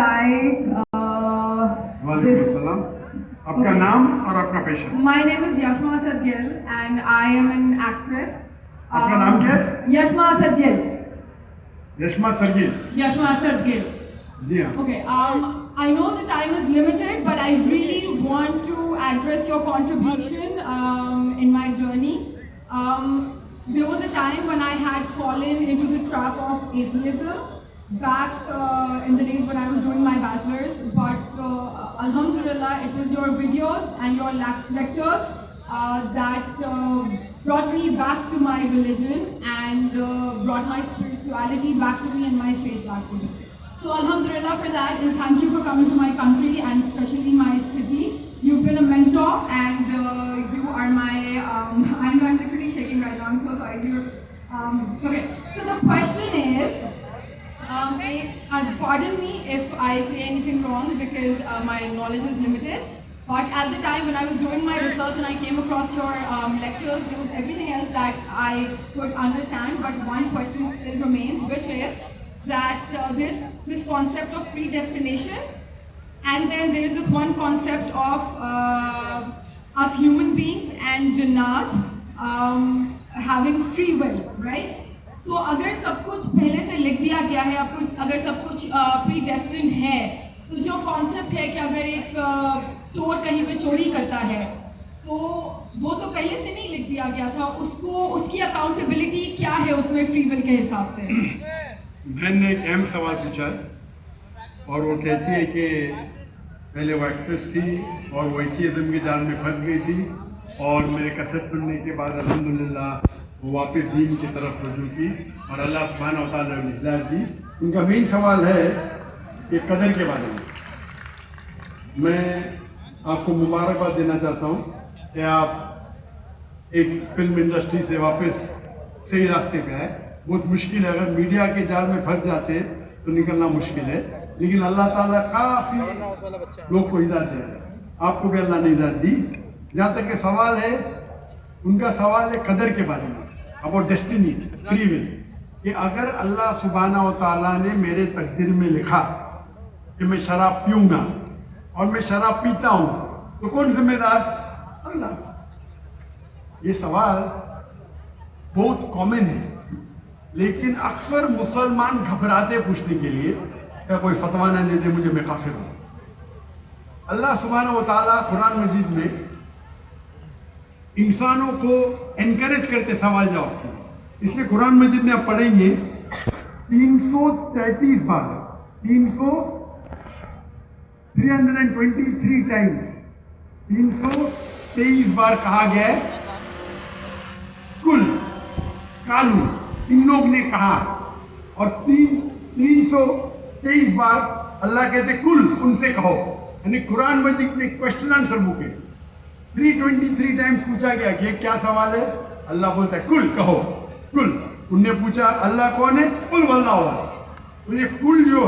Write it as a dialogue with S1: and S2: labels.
S1: like
S2: वालेकुम सलाम. आपका नाम और आपका पेशा.
S1: My name is Yashma Asad Gill and I am an actress.
S2: आपका नाम क्या है?
S1: Yashma Asad Gill.
S2: Yashma सरगील.
S1: Yashma Asad Gill.
S2: जी हाँ.
S1: Okay. I know the time is limited, but I really want to address your contribution in my journey. There was a time when I had fallen into the trap of atheism back in the days when I was doing my bachelor's, but alhamdulillah, it was your videos and your lectures that brought me back to my religion and brought my spirituality back to me and my faith back to me. So alhamdulillah for that, and thank you for coming to my country and especially my city. You've been a mentor and you are my, I'm literally shaking right now, I'm so sorry. Okay, so the question is, pardon me if I say anything wrong because my knowledge is limited, but at the time when I was doing my research and I came across your lectures, there was everything else that I could understand, but one question still remains, which is that there's this concept of predestination, and then there is this one concept of us human beings and Jannat having free will, right? So अगर सब कुछ पहले से लिख दिया गया है, अगर सब कुछ predestined है, तो जो concept है कि अगर एक चोर कहीं पे चोरी करता है, तो वो तो पहले से नहीं लिख दिया गया था, उसको उसकी accountability क्या है उसमें free will के हिसाब से?
S2: बहन ने एक अहम सवाल पूछा है और वो कहती है कि पहले वो एक्ट्रेस थी और वो एथियज़म के जाल में फंस गई थी और मेरे कसरत सुनने के बाद अल्हम्दुलिल्लाह वो वापस दीन की तरफ रुजू की और अल्लाह सुब्हानहू व तआला ने हिदायत दी. उनका मेन सवाल है कि कदर के बारे में. मैं आपको मुबारकबाद देना चाहता हूँ कि आप एक फिल्म इंडस्ट्री से वापस सही रास्ते पे आए. बहुत मुश्किल है, अगर मीडिया के जाल में फंस जाते तो निकलना मुश्किल है, लेकिन अल्लाह ताला काफ़ी लोग को हिदायत दे रहे हैं. आपको भी अल्लाह ने हिदायत दी. जहाँ तक ये सवाल है, उनका सवाल है कदर के बारे में, अबाउट डेस्टिनी, फ्री विल, कि अगर अल्लाह सुब्हानहू व तआला ने मेरे तकदीर में लिखा कि मैं शराब पीऊँगा और मैं शराब पीता हूँ, तो कौन जिम्मेदार? अल्लाह. ये सवाल बहुत कॉमन है, लेकिन अक्सर मुसलमान घबराते पूछने के लिए क्या कोई फतवा ना दे दे मुझे, मैं काफिर हूँ. अल्लाह सुब्हानहू व तआला कुरान मजीद में इंसानों को एनकरेज करते सवाल जवाब किए. इसलिए कुरान मजीद में आप पढ़ेंगे 333 बार, 323 टाइम्स, 323 बार कहा गया है कुल, कालू, इन लोग ने कहा, और 323 बार अल्लाह कहते कुल, उनसे कहो. यानी कुरान मजीद में क्वेश्चन आंसर बुक है. 323 टाइम्स पूछा गया कि क्या सवाल है, अल्लाह बोलता है कुल, कहो कुल. उनने पूछा अल्लाह कौन है, कुल वल्लाहु अहद. तो ये कुल जो है